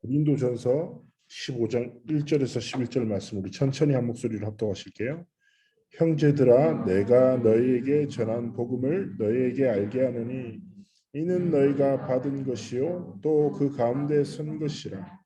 고린도전서 15장 1절에서 11절 말씀 우리 천천히 한 목소리로 합독하실게요. 형제들아 내가 너희에게 전한 복음을 너희에게 알게 하느니 이는 너희가 받은 것이요 또 그 가운데 선 것이라.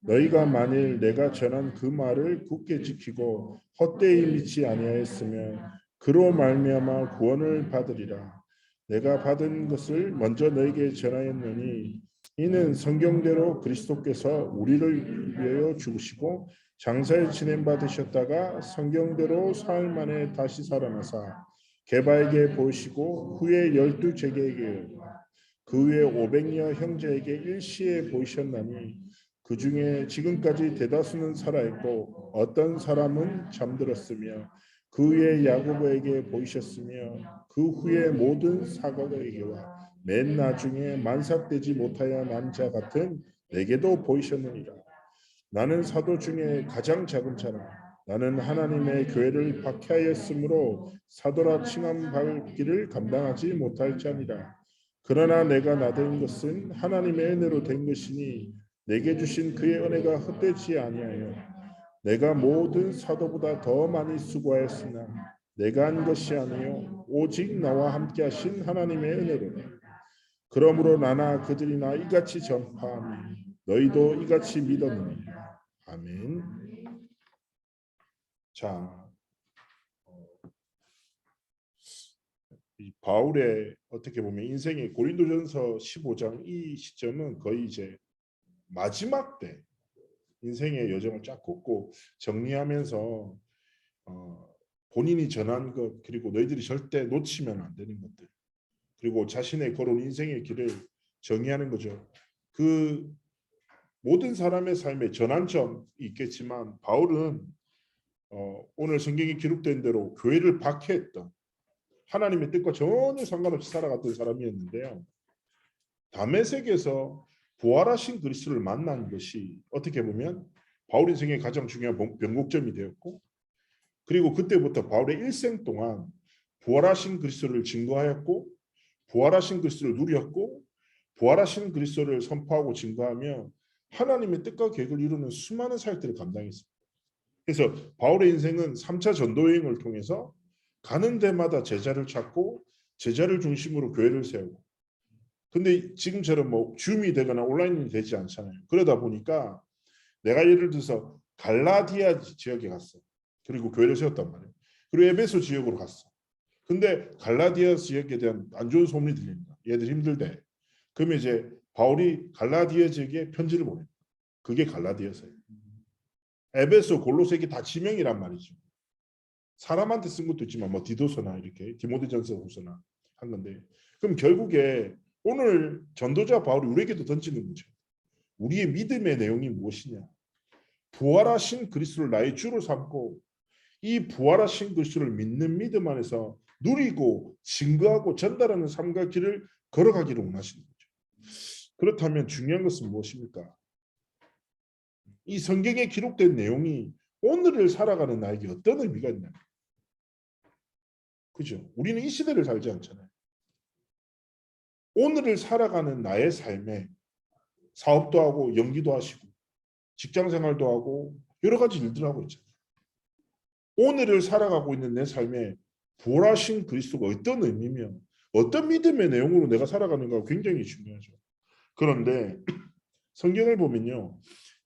너희가 만일 내가 전한 그 말을 굳게 지키고 헛되이 믿지 아니하였으면 그로 말미암아 구원을 받으리라. 내가 받은 것을 먼저 너희에게 전하였느니 이는 성경대로 그리스도께서 우리를 위하여 죽으시고 장사에 지냄 받으셨다가 성경대로 사흘 만에 다시 살아나사 게바에게 보이시고 후에 12제자에게 그 후에 500여 형제에게 일시에 보이셨나니 그 중에 지금까지 대다수는 살아있고 어떤 사람은 잠들었으며 그 후에 야고보에게 보이셨으며 그 후에 모든 사도에게와 맨 나중에 만삭되지 못하여 난 자 같은 내게도 보이셨느니라. 나는 사도 중에 가장 작은 자라. 나는 하나님의 교회를 박해하였으므로 사도라 칭함 받기를 감당하지 못할 자니라. 그러나 내가 나된 것은 하나님의 은혜로 된 것이니 내게 주신 그의 은혜가 헛되지 아니하여 내가 모든 사도보다 더 많이 수고하였으나 내가 한 것이 아니요 오직 나와 함께 하신 하나님의 은혜로라. 그러므로 나나 그들이나 이같이 전파하니 너희도 이같이 믿었느니라. 아멘. 자, 이 바울의 어떻게 보면 인생의 고린도전서 15장 이 시점은 거의 이제 마지막 때 인생의 여정을 쫙 긋고 정리하면서 본인이 전한 것 그리고 너희들이 절대 놓치면 안 되는 것들 그리고 자신의 걸어온 인생의 길을 정의하는 거죠. 그 모든 사람의 삶에 전환점이 있겠지만 바울은 오늘 성경에 기록된 대로 교회를 박해했던 하나님의 뜻과 전혀 상관없이 살아갔던 사람이었는데요. 다메섹에서 부활하신 그리스도를 만난 것이 어떻게 보면 바울 인생의 가장 중요한 변곡점이 되었고 그리고 그때부터 바울의 일생 동안 부활하신 그리스도를 증거하였고 부활하신 그리스도를 누렸고 부활하신 그리스도를 선포하고 증거하며 하나님의 뜻과 계획을 이루는 수많은 사역들을 감당했습니다. 그래서 바울의 인생은 3차 전도여행을 통해서 가는 데마다 제자를 찾고 제자를 중심으로 교회를 세우고 근데 지금처럼 뭐 줌이 되거나 온라인이 되지 않잖아요. 그러다 보니까 내가 예를 들어서 갈라디아 지역에 갔어. 그리고 교회를 세웠단 말이에요. 그리고 에베소 지역으로 갔어. 근데 갈라디아 지역에 대한 안 좋은 소문이 들립니다. 얘들 힘들대. 그러면 이제 바울이 갈라디아 지역에 편지를 보내. 그게 갈라디아서예요. 에베소, 골로새기 다 지명이란 말이죠. 사람한테 쓴 것도 있지만 뭐 디도서나 이렇게 디모데전서 후서나 한 건데 그럼 결국에 오늘 전도자 바울이 우리에게도 던지는 거죠. 우리의 믿음의 내용이 무엇이냐? 부활하신 그리스도를 나의 주로 삼고 이 부활하신 그리스도를 믿는 믿음 안에서 누리고 증거하고 전달하는 삶과 길을 걸어가기를 원하시는 거죠. 그렇다면 중요한 것은 무엇입니까? 이 성경에 기록된 내용이 오늘을 살아가는 나에게 어떤 의미가 있냐? 그죠? 우리는 이 시대를 살지 않잖아요. 오늘을 살아가는 나의 삶에 사업도 하고 연기도 하시고 직장 생활도 하고 여러 가지 일들을 하고 있잖아요. 오늘을 살아가고 있는 내 삶에 부활하신 그리스도가 어떤 의미며 어떤 믿음의 내용으로 내가 살아가는가 굉장히 중요하죠. 그런데 성경을 보면요.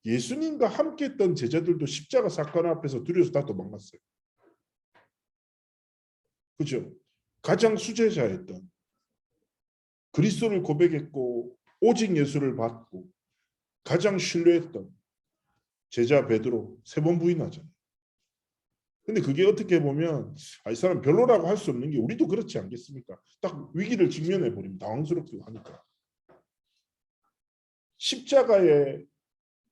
예수님과 함께 했던 제자들도 십자가 사건 앞에서 두려워서 다 도망갔어요. 그죠? 가장 수제자였던 그리스도를 고백했고 오직 예수를 받고 가장 신뢰했던 제자 베드로 3번 부인하잖아요. 근데 그게 어떻게 보면 이 사람 별로라고 할 수 없는 게 우리도 그렇지 않겠습니까? 딱 위기를 직면해 버리면 당황스럽기도 하니까. 십자가의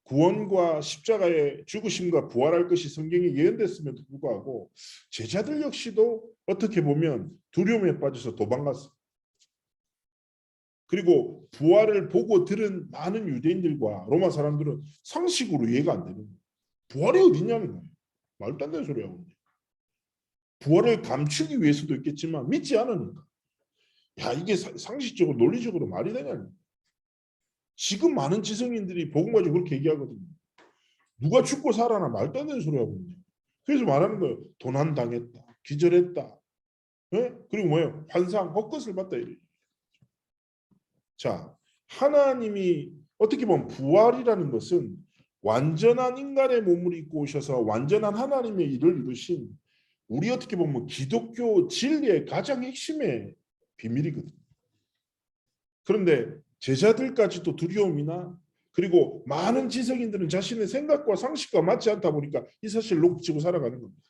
구원과 십자가의 죽으심과 부활할 것이 성경에 예언됐음에도 불구하고 제자들 역시도 어떻게 보면 두려움에 빠져서 도망갔어요. 그리고 부활을 보고 들은 많은 유대인들과 로마 사람들은 상식으로 이해가 안 되는 거예요. 부활이 어디냐는 거예요. 말도 안 되는 소리 하고 있는데. 부활을 감추기 위해서도 있겠지만 믿지 않으니까. 야 이게 상식적으로 논리적으로 말이 되냐는 거예요. 지금 많은 지성인들이 복음 가지고 그렇게 얘기하거든요. 누가 죽고 살아나 말도 안 되는 소리 하고 있네. 그래서 말하는 거예요. 도난 당했다. 기절했다. 네? 그리고 뭐예요? 환상, 헛것을 봤다. 이래. 자, 하나님이 어떻게 보면 부활이라는 것은 완전한 인간의 몸을 입고 오셔서 완전한 하나님의 일을 이루신 우리 어떻게 보면 기독교 진리의 가장 핵심의 비밀이거든요. 그런데 제자들까지도 두려움이나 그리고 많은 지성인들은 자신의 생각과 상식과 맞지 않다 보니까 이 사실을 놓치고 살아가는 겁니다.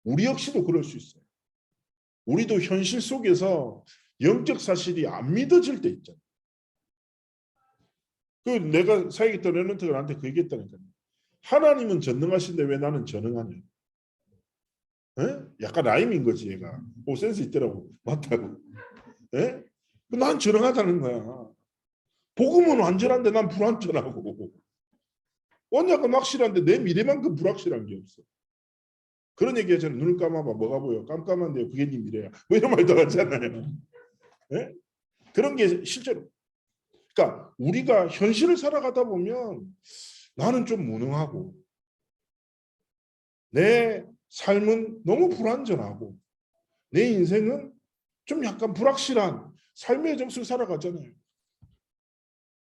우리 역시도 그럴 수 있어요. 우리도 현실 속에서 영적 사실이 안 믿어질 때 있잖아요. 그 내가 사역했던 랩런트가 나한테 그 얘기했다니까요. 하나님은 전능하신데 왜 나는 전능하냐. 에? 약간 라임인 거지 얘가. 오 센스 있더라고. 맞다고. 에? 난 전능하다는 거야. 복음은 완전한데 난 불완전하고 언약은 확실한데 내 미래만큼 불확실한 게 없어. 그런 얘기 하잖아요. 눈을 감아봐. 뭐가 보여? 깜깜한데요. 그게 네 미래야. 뭐 이런 말도 하잖아요. 에? 그런 게 실제로. 그러니까 우리가 현실을 살아가다 보면 나는 좀 무능하고 내 삶은 너무 불완전하고 내 인생은 좀 약간 불확실한 삶의 정수를 살아가잖아요.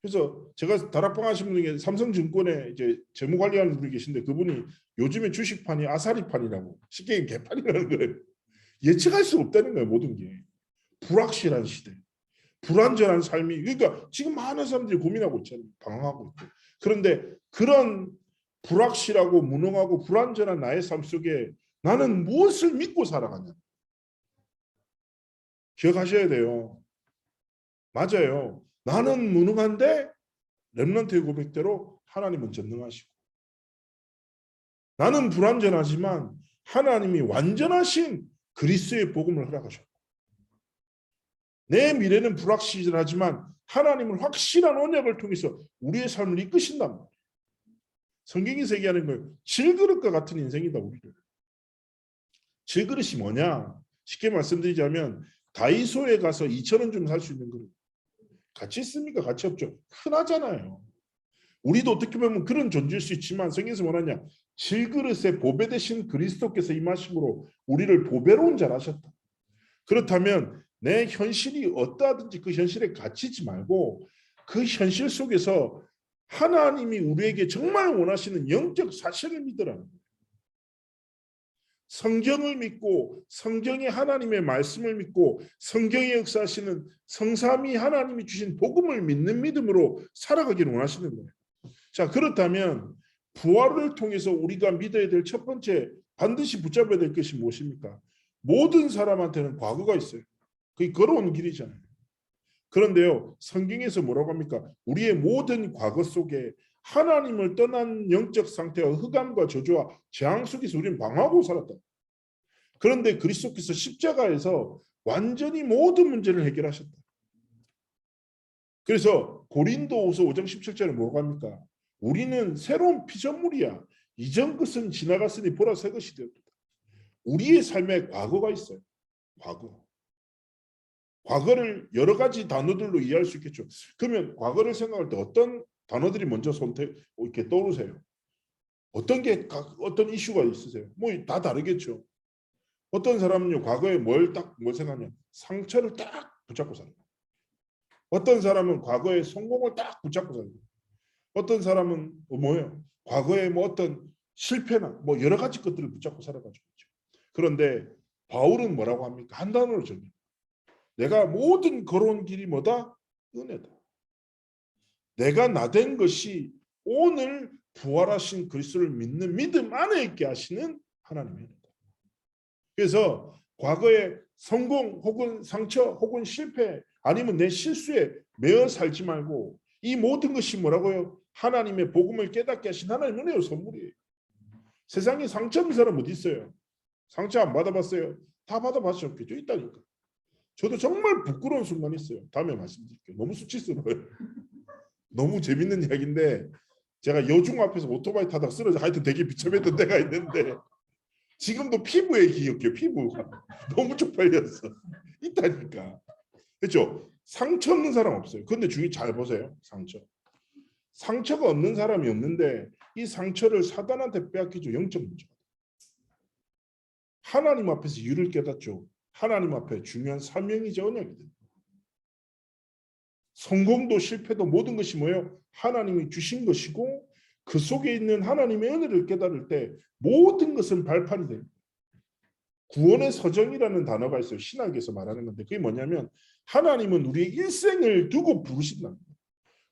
그래서 제가 다락방 하신 분 중에 삼성증권에 이제 재무관리하는 분이 계신데 그분이 요즘에 주식판이 아사리판이라고 쉽게 얘기하면 개판이라는 거예요. 예측할 수 없다는 거예요. 모든 게. 불확실한 시대. 불완전한 삶이 그러니까 지금 많은 사람들이 고민하고 있잖아요. 방황하고 있고. 그런데 그런 불확실하고 무능하고 불완전한 나의 삶 속에 나는 무엇을 믿고 살아가냐. 기억하셔야 돼요. 맞아요. 나는 무능한데 렘넌트의 고백대로 하나님은 전능하시고 나는 불완전하지만 하나님이 완전하신 그리스도의 복음을 허락하셨고 내 미래는 불확실하지만 하나님은 확실한 언약을 통해서 우리의 삶을 이끄신단 말이에요. 성경에서 얘기하는 거예요. 질그릇과 같은 인생이다 우리를. 질그릇이 뭐냐? 쉽게 말씀드리자면 다이소에 가서 2,000원 주면 살 수 있는 그릇. 가치 있습니까? 가치 없죠. 흔하잖아요. 우리도 어떻게 보면 그런 존재일 수 있지만 성경에서 뭐하냐? 질그릇에 보배 되신 그리스도께서 임하심으로 우리를 보배로운 자라 하셨다. 그렇다면 내 현실이 어떠하든지 그 현실에 갇히지 말고 그 현실 속에서 하나님이 우리에게 정말 원하시는 영적 사실을 믿으라는 거예요. 성경을 믿고 성경의 하나님의 말씀을 믿고 성경에 역사하시는 성삼위 하나님이 주신 복음을 믿는 믿음으로 살아가기를 원하시는 거예요. 자, 그렇다면 부활을 통해서 우리가 믿어야 될 첫 번째 반드시 붙잡아야 될 것이 무엇입니까? 모든 사람한테는 과거가 있어요. 그게 걸어온 길이잖아요. 그런데요, 성경에서 뭐라고 합니까? 우리의 모든 과거 속에 하나님을 떠난 영적 상태와 흑암과 저주와 재앙 속에서 우리는 방황하고 살았다. 그런데 그리스도께서 십자가에서 완전히 모든 문제를 해결하셨다. 그래서 고린도후서 5장 17절에 뭐라고 합니까? 우리는 새로운 피조물이야. 이전 것은 지나갔으니 보라 새 것이 되었다. 우리의 삶에 과거가 있어요. 과거. 과거를 여러 가지 단어들로 이해할 수 있겠죠. 그러면 과거를 생각할 때 어떤 단어들이 먼저 이렇게 떠오르세요? 어떤 이슈가 있으세요? 뭐 다 다르겠죠. 어떤 사람은요 과거에 뭘 생각하냐? 상처를 딱 붙잡고 살아요. 어떤 사람은 과거의 성공을 딱 붙잡고 살아요. 어떤 사람은 뭐예요? 과거에 뭐 어떤 실패나 뭐 여러 가지 것들을 붙잡고 살아가지고 있죠. 그런데 바울은 뭐라고 합니까? 한 단어로 정리. 내가 모든 걸어온 길이 뭐다? 은혜다. 내가 나된 것이 오늘 부활하신 그리스도를 믿는 믿음 안에 있게 하시는 하나님의 은혜다. 그래서 과거의 성공 혹은 상처 혹은 실패 아니면 내 실수에 매여 살지 말고 이 모든 것이 뭐라고요? 하나님의 복음을 깨닫게 하신 하나님의 은혜의 선물이에요. 세상에 상처 없는 사람 어디 있어요? 상처 안 받아봤어요? 다 받아봤었겠죠. 있다니까. 저도 정말 부끄러운 순간이 있어요. 다음에 말씀드릴게요. 너무 수치스러워요. 너무 재밌는 이야기인데 제가 여중 앞에서 오토바이 타다가 쓰러져 하여튼 되게 비참했던 때가 있는데 지금도 피부에 기억해요. 피부가. 너무 쪽팔렸어. 있다니까. 그렇죠? 상처 없는 사람 없어요. 근데 중요히 잘 보세요. 상처가 없는 사람이 없는데 이 상처를 사단한테 빼앗기죠. 영적 문제. 하나님 앞에서 이유를 깨닫죠. 하나님 앞에 중요한 사명이자 언약이 됩니다. 성공도 실패도 모든 것이 뭐예요? 하나님이 주신 것이고 그 속에 있는 하나님의 은혜를 깨달을 때 모든 것은 발판이 됩니다. 구원의 서정이라는 단어가 있어요. 신학에서 말하는 건데 그게 뭐냐면 하나님은 우리의 일생을 두고 부르신다.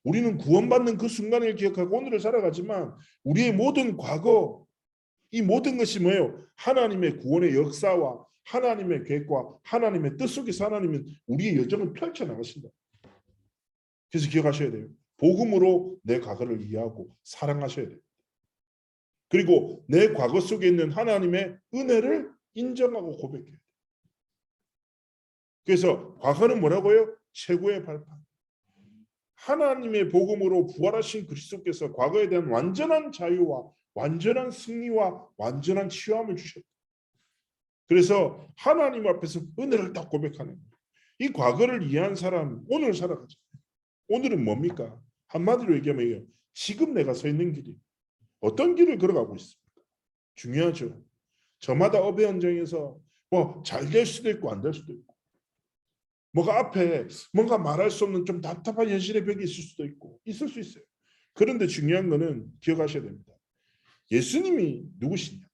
우리는 구원받는 그 순간을 기억하고 오늘을 살아가지만 우리의 모든 과거 이 모든 것이 뭐예요? 하나님의 구원의 역사와 하나님의 계획과 하나님의 뜻 속에서 하나님은 우리의 여정을 펼쳐나가신다. 그래서 기억하셔야 돼요. 복음으로 내 과거를 이해하고 사랑하셔야 돼요. 그리고 내 과거 속에 있는 하나님의 은혜를 인정하고 고백해야 돼요. 그래서 과거는 뭐라고요? 최고의 발판. 하나님의 복음으로 부활하신 그리스도께서 과거에 대한 완전한 자유와 완전한 승리와 완전한 치유함을 주셨다. 그래서 하나님 앞에서 은혜를 딱 고백하는 거예요. 이 과거를 이해한 사람 오늘 살아가죠. 오늘은 뭡니까? 한마디로 얘기하면 지금 내가 서 있는 길이 어떤 길을 걸어가고 있습니까? 중요하죠. 저마다 업의 현장에서 뭐 잘 될 수도 있고 안 될 수도 있고 뭐가 앞에 뭔가 말할 수 없는 좀 답답한 현실의 벽이 있을 수도 있고 있을 수 있어요. 그런데 중요한 거는 기억하셔야 됩니다. 예수님이 누구시냐?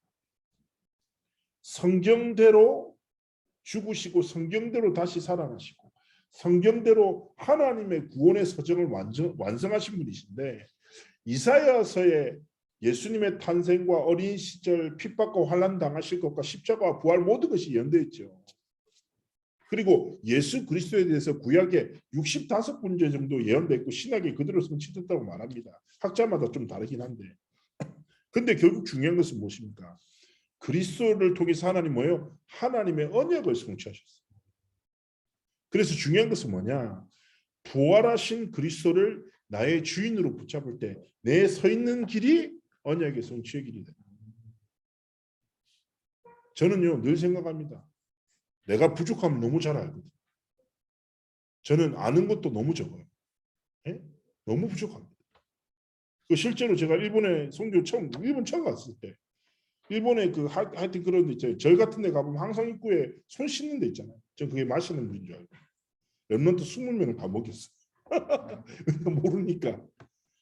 성경대로 죽으시고 성경대로 다시 살아나시고 성경대로 하나님의 구원의 서정을 완성하신 분이신데 이사야서에 예수님의 탄생과 어린 시절 핍박과 환난 당하실 것과 십자가와 부활 모든 것이 연대해 있죠. 그리고 예수 그리스도에 대해서 구약에 65군데 정도 예언되어 있고 신약에 그대로 성취됐다고 말합니다. 학자마다 좀 다르긴 한데 근데 결국 중요한 것은 무엇입니까? 그리스도를 통해서 하나님 뭐예요? 하나님의 언약을 성취하셨어요. 그래서 중요한 것은 뭐냐? 부활하신 그리스도를 나의 주인으로 붙잡을 때 내 서 있는 길이 언약의 성취의 길이다. 저는요 늘 생각합니다. 내가 부족하면 너무 잘 알거든요. 저는 아는 것도 너무 적어요. 네? 너무 부족합니다. 실제로 제가 일본에 선교 일본 처음 갔을 때 일본에 하여튼 그런 데 있잖아요. 절 같은 데 가보면 항상 입구에 손 씻는 데 있잖아요. 전 그게 맛있는 분인 줄 알고. 랩런트 20명을 다 먹였어요. 모르니까.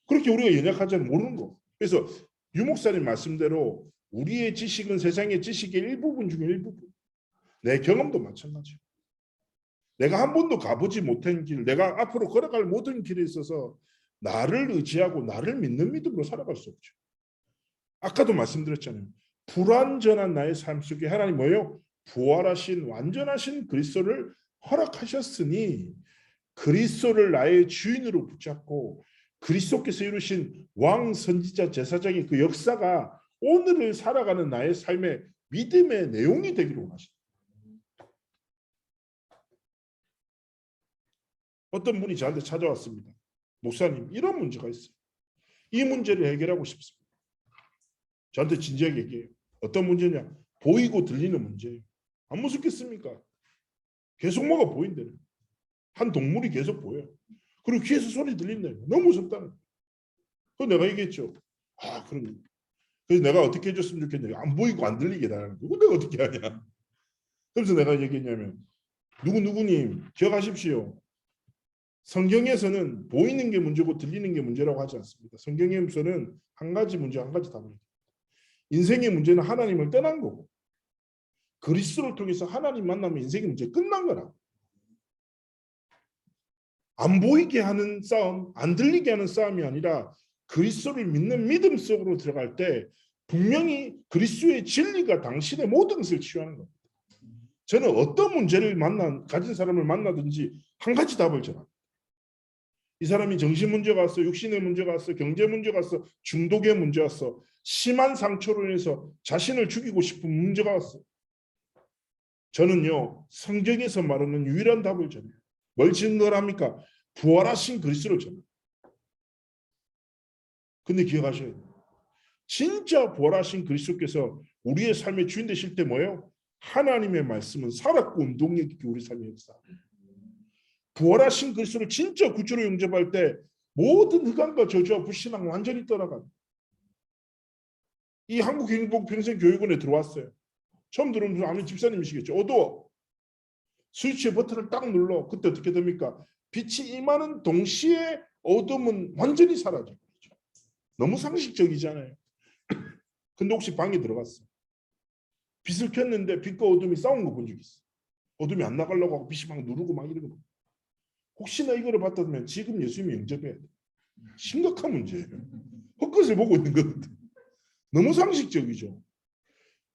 그렇게 우리가 연약하지는 모르는 거. 그래서 유 목사님 말씀대로 우리의 지식은 세상의 지식의 일부분 중에 일부분. 내 경험도 마찬가지예요. 내가 한 번도 가보지 못한 길, 내가 앞으로 걸어갈 모든 길에 있어서 나를 의지하고 나를 믿는 믿음으로 살아갈 수 없죠. 아까도 말씀드렸잖아요. 불완전한 나의 삶 속에 하나님 뭐예요? 부활하신 완전하신 그리스도를 허락하셨으니 그리스도를 나의 주인으로 붙잡고 그리스도께서 이루신 왕 선지자 제사장의 그 역사가 오늘을 살아가는 나의 삶의 믿음의 내용이 되기를 원하십니다. 어떤 분이 저한테 찾아왔습니다. 목사님, 이런 문제가 있어요. 이 문제를 해결하고 싶습니다. 저한테 진지하게 얘기해요. 어떤 문제냐? 보이고 들리는 문제예요. 안 무섭겠습니까? 계속 뭐가 보인대요. 한 동물이 계속 보여요. 그리고 귀에서 소리 들린대요. 너무 무섭다는 거예요. 그래서 내가 얘기했죠. 그럼 그래서 내가 어떻게 해줬으면 좋겠냐. 안 보이고 안 들리게 해달라는 거고 내가 어떻게 하냐. 그래서 내가 얘기했냐면 누구님 기억하십시오. 성경에서는 보이는 게 문제고 들리는 게 문제라고 하지 않습니다. 성경에서는 한 가지 문제 한 가지 답을 해요. 인생의 문제는 하나님을 떠난 거고 그리스도를 통해서 하나님 만나면 인생의 문제 끝난 거라고. 안 보이게 하는 싸움, 안 들리게 하는 싸움이 아니라 그리스도를 믿는 믿음 속으로 들어갈 때 분명히 그리스도의 진리가 당신의 모든 것을 치유하는 겁니다. 저는 어떤 문제를 가진 사람을 만나든지 한 가지 답을 전합니다. 이 사람이 정신 문제가 왔어, 육신의 문제가 왔어, 경제 문제가 왔어, 중독의 문제가 왔어, 심한 상처로 인해서 자신을 죽이고 싶은 문제가 왔어. 저는요 성경에서 말하는 유일한 답을 전해요. 뭘 증거합니까? 부활하신 그리스도를 전해요. 근데 기억하셔야 돼요. 진짜 부활하신 그리스도께서 우리의 삶의 주인 되실 때 뭐예요? 하나님의 말씀은 살았고 운동력 있게 우리 삶에 역사. 부활하신 그리스도를 진짜 구주로 영접할 때 모든 흑암과 저주와 불신앙 완전히 떠나가. 이 한국행복평생교육원에 들어왔어요. 처음 들어오면 아는 집사님이시겠죠. 어두워. 스위치의 버튼을 딱 눌러. 그때 어떻게 됩니까? 빛이 임하는 동시에 어둠은 완전히 사라져. 너무 상식적이잖아요. 근데 혹시 방에 들어갔어. 빛을 켰는데 빛과 어둠이 싸운 거 본 적 있어. 어둠이 안 나가려고 하고 빛이 막 누르고 막 이러는 거. 혹시나 이거를 받았으면 지금 예수님이 영접해야 돼. 심각한 문제예요. 헛것을 보고 있는 거거든. 너무 상식적이죠.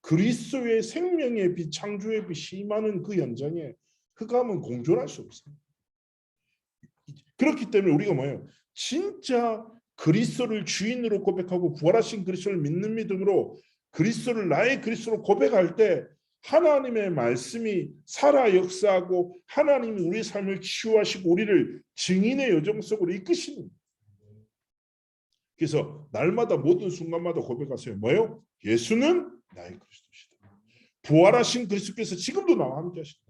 그리스도의 생명의 빛, 창조의 빛이 임하는 그 현장에 흑암은 공존할 수 없어요. 그렇기 때문에 우리가 뭐예요? 진짜 그리스도를 주인으로 고백하고 부활하신 그리스도를 믿는 믿음으로 그리스도를 나의 그리스도로 고백할 때 하나님의 말씀이 살아 역사하고 하나님이 우리의 삶을 치유하시고 우리를 증인의 여정 속으로 이끄시는. 그래서 날마다 모든 순간마다 고백하세요. 뭐요? 예수는 나의 그리스도시다. 부활하신 그리스도께서 지금도 나와 함께 하시다.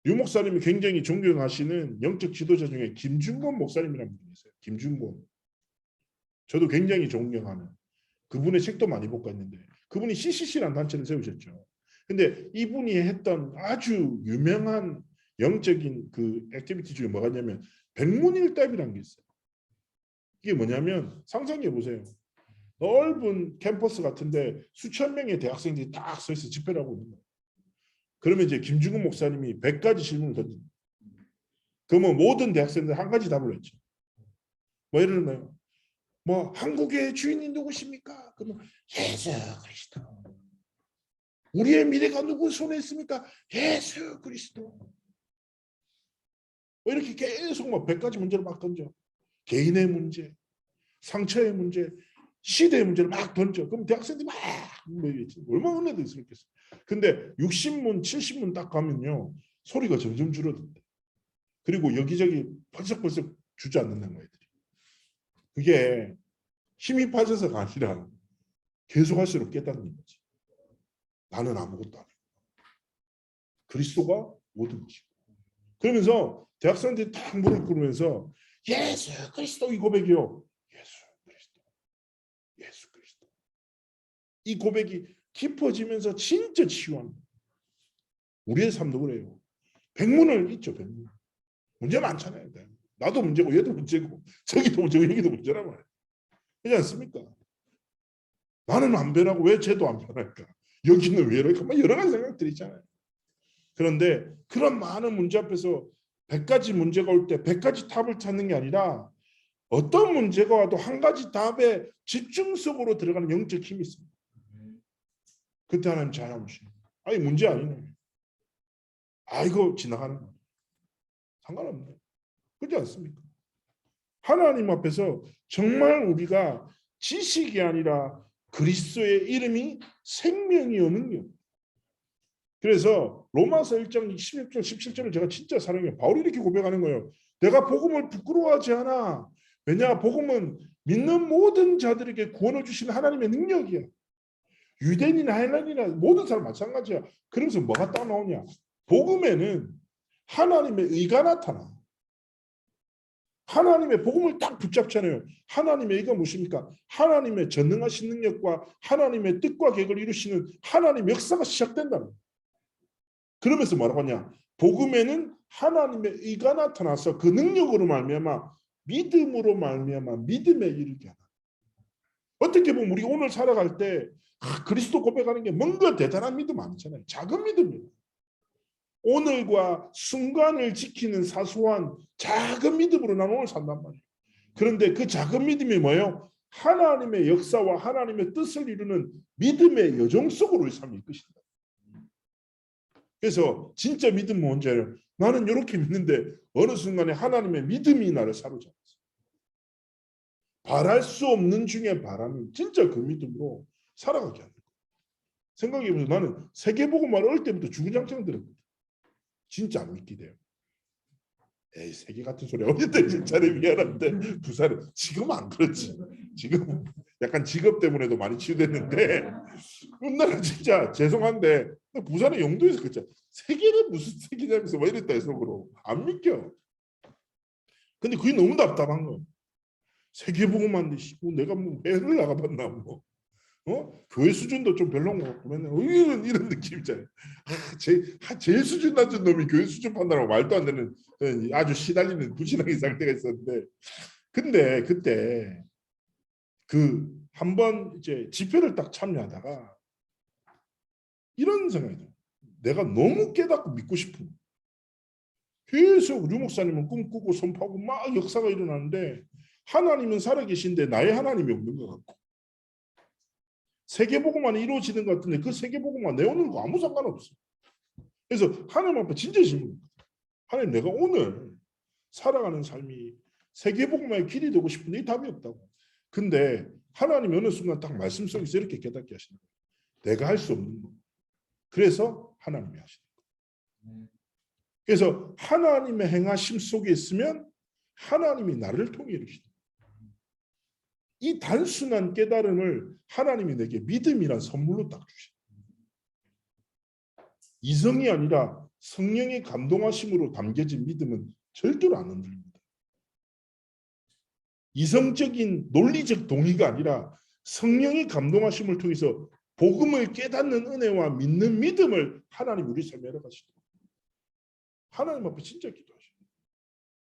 유 목사님이 굉장히 존경하시는 영적 지도자 중에 김준권 목사님이라는 분이 있어요. 김준권. 저도 굉장히 존경하는. 그분의 책도 많이 못 갔는데 그분이 CCC라는 단체를 세우셨죠. 근데 이분이 했던 아주 유명한 영적인 그 액티비티 중에 뭐가 있냐면 백문일답이라는 게 있어요. 이게 뭐냐면 상상해 보세요. 넓은 캠퍼스 같은데 수천 명의 대학생들이 딱 서 있어 집회를 하고 있는 거예요. 그러면 이제 김중근 목사님이 100가지 질문을 던집니다. 그러면 모든 대학생들 한 가지 답을 했죠. 뭐 예를 들면 뭐 한국의 주인이 누구십니까? 그러면 예수 그리스도. 우리의 미래가 누구 손에 있습니까? 예수 그리스도. 뭐 이렇게 계속 막 100가지 문제를 막 던져. 개인의 문제, 상처의 문제, 시대의 문제를 막 던져. 그럼 대학생들이 막 얼마나 은혜도 있었겠어. 근데 60문, 70문 딱 가면요. 소리가 점점 줄어든대. 그리고 여기저기 벌썩벌썩 주저앉는다는 거예요. 그게 힘이 빠져서가 아니라 계속 할수록 깨닫는 거지. 나는 아무것도 아니고 그리스도가 모든 것이고. 그러면서 대학생들이 딱 무릎 꿇으면서 예수 그리스도 이 고백이요. 예수 그리스도. 예수 그리스도. 이 고백이 깊어지면서 진짜 치유합니다. 우리의 삶도 그래요. 백문을 있죠. 백문. 문제 많잖아요. 나도 문제고 얘도 문제고 저기도 문제고 여기도 문제란 말이에요. 그렇지 않습니까? 나는 안 변하고 왜 쟤도 안 변할까? 여기는 왜 이럴까? 여러 가지 생각들이 있잖아요. 그런데 그런 많은 문제 앞에서 100가지 문제가 올 때 100가지 답을 찾는 게 아니라 어떤 문제가 와도 한 가지 답에 집중 속으로 들어가는 영적 힘이 있습니다. 그때 하나님 잘하시는. 아니 문제 아니네. 이거 지나가는 거. 상관없네. 그렇지 않습니까? 하나님 앞에서 정말 우리가 지식이 아니라 그리스도의 이름이 생명이요 능력. 그래서 로마서 1장 16절 17절을 제가 진짜 사랑해요. 바울이 이렇게 고백하는 거예요. 내가 복음을 부끄러워하지 않아. 왜냐 복음은 믿는 모든 자들에게 구원을 주시는 하나님의 능력이야. 유대인이나 헬라인이나 모든 사람 마찬가지야. 그러면서 뭐가 딱 나오냐. 복음에는 하나님의 의가 나타나. 하나님의 복음을 딱 붙잡잖아요. 하나님의 의가 무엇입니까? 하나님의 전능하신 능력과 하나님의 뜻과 계획을 이루시는 하나님의 역사가 시작된다는 거예요. 그러면서 뭐라고 하냐? 복음에는 하나님의 의가 나타나서 그 능력으로 말미암아 믿음으로 말미암아 믿음에 이르게 하나. 어떻게 보면 우리 오늘 살아갈 때 그리스도 고백하는 게 뭔가 대단한 믿음 아니잖아요. 작은 믿음이에요. 오늘과 순간을 지키는 사소한 작은 믿음으로 나는 오늘 산단 말이에요. 그런데 그 작은 믿음이 뭐예요? 하나님의 역사와 하나님의 뜻을 이루는 믿음의 여정 속으로 우리 삶이 이끄신다. 그래서 진짜 믿음은 뭔지예요. 나는 이렇게 믿는데 어느 순간에 하나님의 믿음이 나를 사로잡았어. 바랄 수 없는 중에 바라는 진짜 그 믿음으로 살아가게 하는 거예요. 생각해보면 나는 세계복음을 어릴 때부터 주구장창 들었거든. 진짜 안 믿게 돼요. 에이 세계 같은 소리 어릴 때 진짜로 미안한데 부산은 지금 안 그렇지. 지금 약간 직업 때문에도 많이 치유됐는데 옛날에 진짜 죄송한데 부산의 영도에서 그랬잖아. 세계는 무슨 세계냐면서 뭐 이랬다 속으로 안 믿겨. 근데 그게 너무 답답한 거예요. 세계복음만 뭐 내가 뭐 해를 나가봤나 뭐. 교회 수준도 좀 별로인 것 같고 맨날 이런 느낌 있잖아요. 제일 수준 낮은 놈이 교회 수준 판단하고 말도 안 되는 아주 시달리는 부신하게 살 때가 있었는데, 근데 그때 그 한번 이제 집회를 딱 참여하다가 이런 생각이 들어요. 내가 너무 깨닫고 믿고 싶은 거예요. 계속 류 목사님은 꿈꾸고 선포하고 막 역사가 일어나는데 하나님은 살아계신데 나의 하나님이 없는 것 같고, 세계복음만 이루어지는 것 같은데 그 세계복음만 내오는 거 아무 상관없어. 그래서 하나님 앞에 진짜 질문. 하나님, 내가 오늘 살아가는 삶이 세계복음의 길이 되고 싶은데 이 답이 없다고. 근데 하나님이 어느 순간 딱 말씀 속에서 이렇게 깨닫게 하시는 거예요. 내가 할 수 없는 거. 그래서 하나님이 하시는 거예요. 그래서 하나님의 행하심 속에 있으면 하나님이 나를 통해 이루시는 거예요. 이 단순한 깨달음을 하나님이 내게 믿음이란 선물로 딱 주시는 거예요. 이성이 아니라 성령의 감동하심으로 담겨진 믿음은 절대로 안 흔들립니다. 이성적인 논리적 동의가 아니라 성령의 감동하심을 통해서 복음을 깨닫는 은혜와 믿는 믿음을 하나님 우리 삶에 열어가시더라고요. 하나님 앞에 진짜 기도하시는 거예요.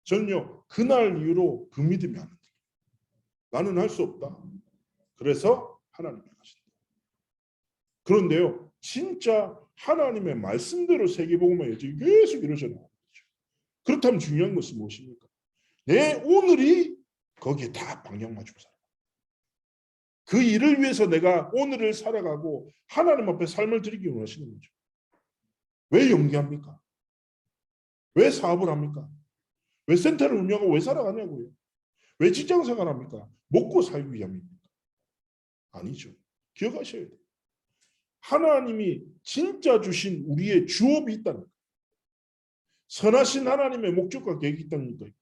저는요 그날 이후로 그 믿음이 안 흔들려요. 나는 할 수 없다. 그래서 하나님이 하신다. 그런데요 진짜 하나님의 말씀대로 세계복음의 여정이 계속 이루어져 나가는 거죠. 그렇다면 중요한 것은 무엇입니까? 내 오늘이 거기에 다 방향 맞추고 살아요. 그 일을 위해서 내가 오늘을 살아가고 하나님 앞에 삶을 드리기 원하시는 거죠. 왜 연기합니까? 왜 사업을 합니까? 왜 센터를 운영하고 왜 살아가냐고요? 왜 직장생활 합니까? 먹고 살기 위함입니까? 아니죠. 기억하셔야 돼요. 하나님이 진짜 주신 우리의 주업이 있다는 거예요. 선하신 하나님의 목적과 계획이 있다는 거예요.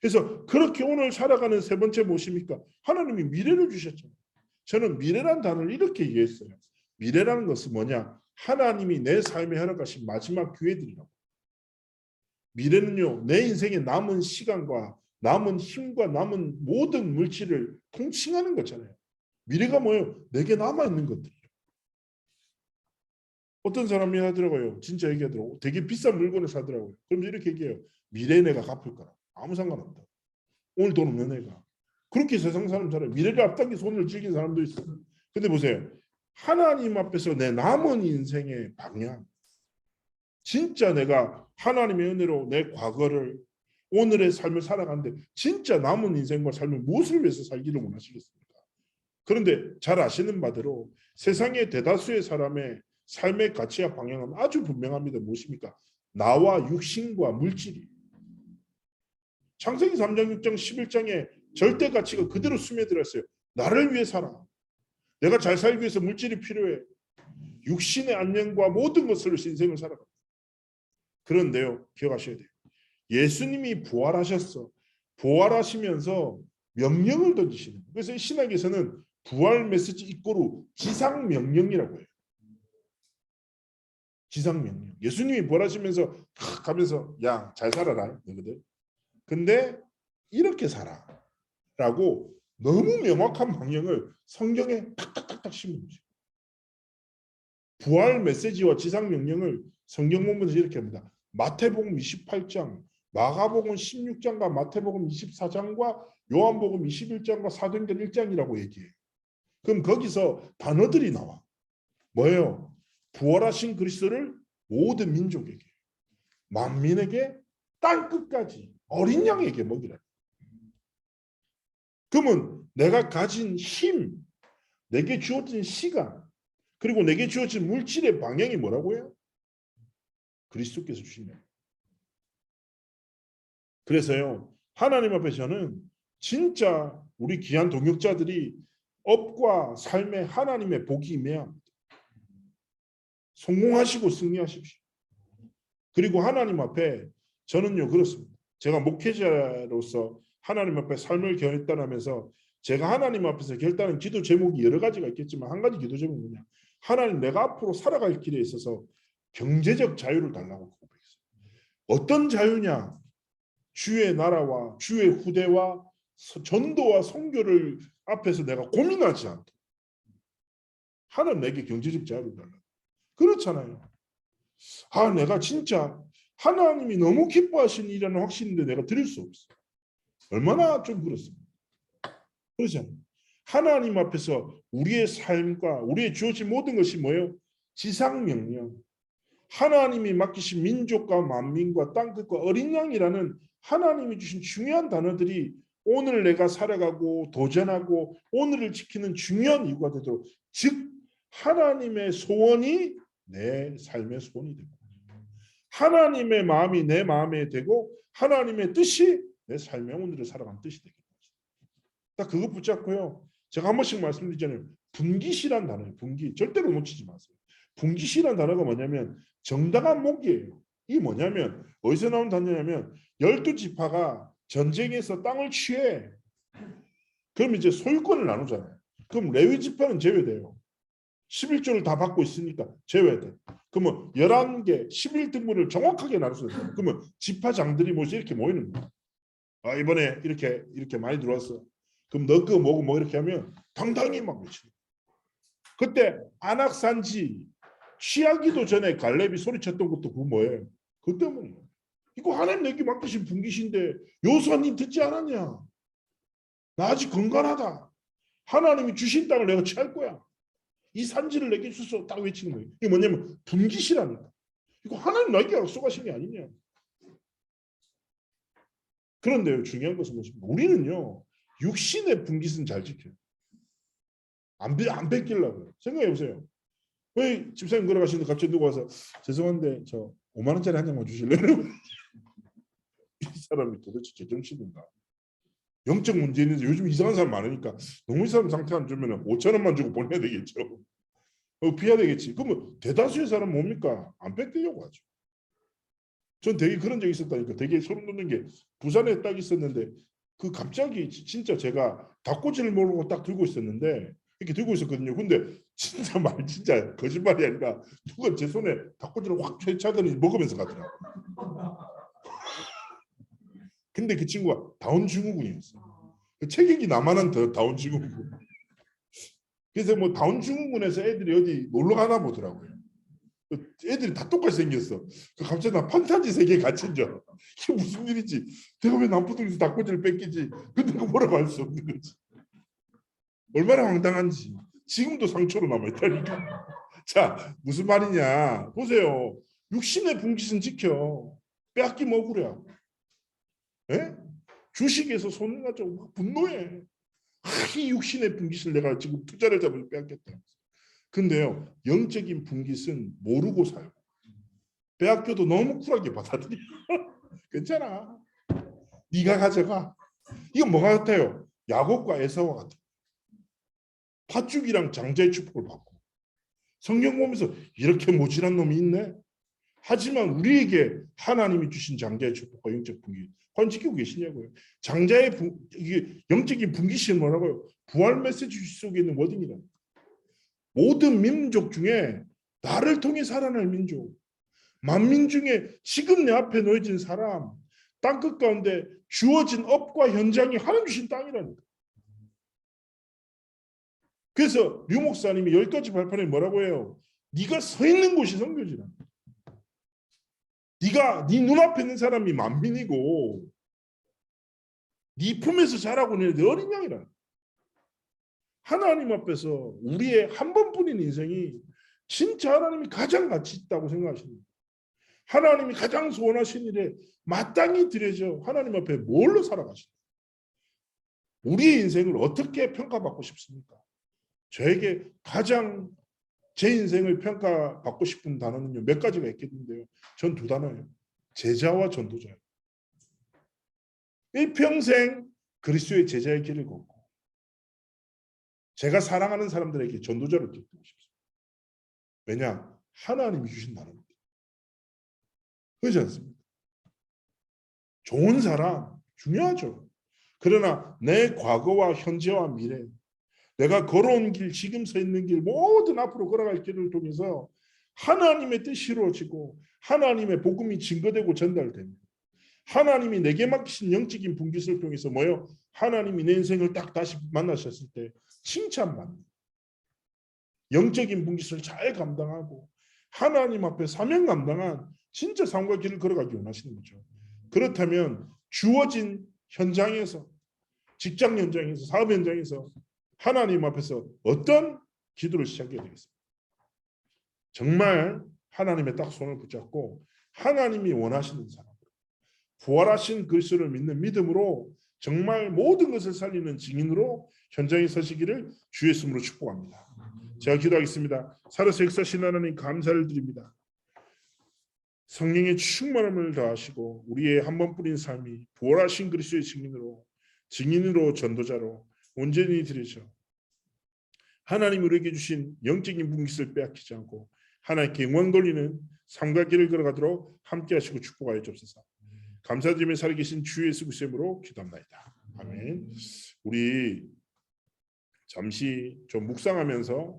그래서 그렇게 오늘 살아가는 세 번째 무엇입니까? 하나님이 미래를 주셨잖아요. 저는 미래란 단어를 이렇게 이해했어요. 미래라는 것은 뭐냐? 하나님이 내 삶에 허락하신 마지막 기회들이라고. 미래는요, 내 인생의 남은 시간과 남은 힘과 남은 모든 물질을 통칭하는 거잖아요. 미래가 뭐예요? 내게 남아있는 것들이에요. 어떤 사람이 하더라고요. 진짜 얘기하더라고요. 되게 비싼 물건을 사더라고요. 그럼 이렇게 얘기해요. 미래에 내가 갚을 거라. 아무 상관없다. 오늘 돈 없는 애가. 그렇게 세상 사람 살아요. 미래를 앞당겨서 오늘 즐긴 사람도 있어요. 근데 보세요. 하나님 앞에서 내 남은 인생의 방향. 진짜 내가 하나님의 은혜로 내 과거를 오늘의 삶을 살아가는데 진짜 남은 인생과 삶을 무엇을 위해서 살기를 원하시겠습니까? 그런데 잘 아시는 바대로 세상의 대다수의 사람의 삶의 가치와 방향은 아주 분명합니다. 무엇입니까? 나와 육신과 물질이. 창세기 3장, 6장, 11장에 절대 가치가 그대로 스며들었어요. 나를 위해 살아. 내가 잘 살기 위해서 물질이 필요해. 육신의 안녕과 모든 것을 위해서 인생을 살아가. 그런데요, 기억하셔야 돼요. 예수님이 부활하셨어. 부활하시면서 명령을 던지시는 거예요. 그래서 신학에서는 부활 메시지 이꼬르 지상 명령이라고 해요. 지상 명령. 예수님이 부활하시면서 가면서 야, 잘 살아라. 너희들. 근데 이렇게 살아라고 너무 명확한 방향을 성경에 탁탁탁탁 심은 거죠. 부활 메시지와 지상 명령을 성경 본문에서 이렇게 합니다. 마태복음 28장, 마가복음 16장과 마태복음 24장과 요한복음 21장과 사도행전 1장이라고 얘기해요. 그럼 거기서 단어들이 나와. 뭐예요? 부활하신 그리스도를 모든 민족에게, 만민에게, 땅 끝까지 어린 양에게 먹이라. 그러면 내가 가진 힘, 내게 주어진 시간, 그리고 내게 주어진 물질의 방향이 뭐라고요? 그리스도께서 주신 거예요. 그래서요, 하나님 앞에 저는 진짜 우리 귀한 동역자들이 업과 삶에 하나님의 복이 임해야 합니다. 성공하시고 승리하십시오. 그리고 하나님 앞에 저는요 그렇습니다. 제가 목회자로서 하나님 앞에 삶을 결단하면서 제가 하나님 앞에서 결단한 기도 제목이 여러 가지가 있겠지만 한 가지 기도 제목은 뭐냐? 하나님, 내가 앞으로 살아갈 길에 있어서 경제적 자유를 달라고 고백했어요. 어떤 자유냐? 주의 나라와 주의 후대와 전도와 선교를 앞에서 내가 고민하지 않게. 하나님 내게 경제적 자유를 달라. 그렇잖아요. 아, 내가 진짜 하나님이 너무 기뻐하시는 일이라는 확신인데 내가 드릴 수 없어. 얼마나 좀 그렇습니다. 그렇잖아요. 하나님 앞에서 우리의 삶과 우리의 주어진 모든 것이 뭐예요? 지상명령. 하나님이 맡기신 민족과 만민과 땅끝과 어린 양이라는 하나님이 주신 중요한 단어들이 오늘 내가 살아가고 도전하고 오늘을 지키는 중요한 이유가 되도록, 즉 하나님의 소원이 내 삶의 소원이 되고 하나님의 마음이 내 마음에 되고 하나님의 뜻이 내 삶의 오늘을 살아가는 뜻이 되겠다. 딱 그거 붙잡고요. 제가 한 번씩 말씀드리잖아요. 분깃이란 단어예요. 분깃. 절대로 놓치지 마세요. 분깃이란 단어가 뭐냐면 정당한 목이에요. 이게 뭐냐면 어디서 나온 단어냐면 12지파가 전쟁에서 땅을 취해. 그럼 이제 소유권을 나누잖아요. 그럼 레위 지파는 제외돼요. 11조를 다 받고 있으니까 제외돼. 그러면 11개 11등분을 정확하게 나눠서 돼요. 그러면 지파장들이 뭐지 이렇게 모이는 거예요. 아, 이번에 이렇게 많이 들어왔어. 그럼 너 거 뭐고 뭐 이렇게 하면 당당히 막 외치는. 그때 안악산지 취하기도 전에 갈렙이 소리쳤던 것도 그 뭐예요? 그 때문에. 이거 하나님 내게 맡기신 분깃인데 여호수아님 듣지 않았냐? 나 아직 건강하다. 하나님이 주신 땅을 내가 취할 거야. 이 산지를 내게 주소 딱 외치는 거예요. 이게 뭐냐면 분깃이라니까. 이거 하나님 나에게 약속하신 게 아니냐. 그런데요, 중요한 것은 무엇입니까? 우리는요, 육신의 분깃은 잘 지켜요. 안 뺏기려고요. 생각해 보세요. 왜 집사님 걸어가시는데 갑자기 누가 와서 죄송한데 저 5만 원짜리 한 장만 주실래요? 이 사람이 도대체 제정신인가? 영적 문제 있는데 요즘 이상한 사람 많으니까 너무 이 사람 상태 안 좋으면 5천 원만 주고 보내야 되겠죠. 비야 되겠지. 그러면 대다수의 사람은 뭡니까? 안 뺏기려고 하죠. 전 되게 그런 적이 있었다니까. 되게 소름 돋는 게 부산에 딱 있었는데 그 갑자기 진짜 제가 닭꼬치를 모르고 딱 들고 있었는데 이렇게 들고 있었거든요. 근데 진짜 거짓말이 아니라 누가 제 손에 닭꼬치를 확 차더니 먹으면서 가더라고. 근데 그 친구가 다운 증후군이었어. 그 체격이 나만한 더 다운 증후군. 그래서 뭐 다운 증후군에서 애들이 어디 놀러 가나 보더라고요. 애들이 다 똑같이 생겼어. 갑자기 나 판타지 세계에 갇힌 줄. 이게 무슨 일이지? 내가 왜 남부동에서 닭꼬치를 뺏기지? 근데 그 뭐라고 할 수 없는 거지. 얼마나 황당한지. 지금도 상처로 남아있다니까. 자, 무슨 말이냐. 보세요. 육신의 분깃은 지켜. 빼앗기면 억울해. 예? 주식에서 손을 가지고 분노해. 이 육신의 분깃을 내가 지금 투자를 잡아서 빼앗겼다. 근데요, 영적인 분깃은 모르고 살고 빼앗겨도 너무 쿨하게 받아들여. 괜찮아. 네가 가져가. 이건 뭐가 같아요? 야곱과 에사와 같아. 팥죽이랑 장자의 축복을 받고 성경 보면서 이렇게 모질한 놈이 있네. 하지만 우리에게 하나님이 주신 장자의 축복과 영적 분깃 과연 지키고 계시냐고요. 장자의 이게 영적인 분깃이 뭐라고요? 부활 메시지 속에 있는 워딩이다. 모든 민족 중에 나를 통해 살아날 민족, 만민 중에 지금 내 앞에 놓여진 사람, 땅끝 가운데 주어진 업과 현장이 하나님 주신 땅이라니까. 그래서 류 목사님이 10가지 발판에 뭐라고 해요? 네가 서 있는 곳이 선교지라. 네가 네 눈앞에 있는 사람이 만민이고 네 품에서 자라고 있는 내 어린 양이라. 하나님 앞에서 우리의 한 번뿐인 인생이 진짜 하나님이 가장 가치 있다고 생각하십니다. 하나님이 가장 소원하신 일에 마땅히 드려져 하나님 앞에 뭘로 살아가십니까? 우리의 인생을 어떻게 평가받고 싶습니까? 저에게 가장 제 인생을 평가받고 싶은 단어는요, 몇 가지가 있겠는데요. 전 2단어예요. 제자와 전도자예요. 일평생 그리스도의 제자의 길을 걷고 제가 사랑하는 사람들에게 전도자를 기쁘고 싶습니다. 왜냐? 하나님이 주신 나라입니다. 그렇지 않습니까? 좋은 사람 중요하죠. 그러나 내 과거와 현재와 미래, 내가 걸어온 길, 지금 서 있는 길, 모든 앞으로 걸어갈 길을 통해서 하나님의 뜻이 이루어지고 하나님의 복음이 증거되고 전달되면 하나님이 내게 맡기신 영적인 분깃을 통해서 뭐요? 하나님이 내 인생을 딱 다시 만나셨을 때 칭찬받는 영적인 분깃을 잘 감당하고 하나님 앞에 사명 감당한 진짜 삶과 길을 걸어가기 원하시는 거죠. 그렇다면 주어진 현장에서 직장 현장에서 사업 현장에서 하나님 앞에서 어떤 기도를 시작해야 되겠습니까? 정말 하나님의 딱 손을 붙잡고 하나님이 원하시는 사람 부활하신 그리스도를 믿는 믿음으로 정말 모든 것을 살리는 증인으로 현장에 서시기를 주의 이름으로 축복합니다. 제가 기도하겠습니다. 살아서 역사하신 하나님 감사를 드립니다. 성령의 충만함을 더하시고 우리의 한 번뿐인 삶이 부활하신 그리스도의 증인으로 전도자로 온전히 드려져 하나님 우리에게 주신 영적인 분깃을 빼앗기지 않고 하나님께 영광 돌리는 삶과 길을 걸어가도록 함께 하시고 축복하여 주옵소서. 감사드리며 살아계신 주 예수 그리스도의 이름으로 기도합니다. 아멘. 우리 잠시 좀 묵상하면서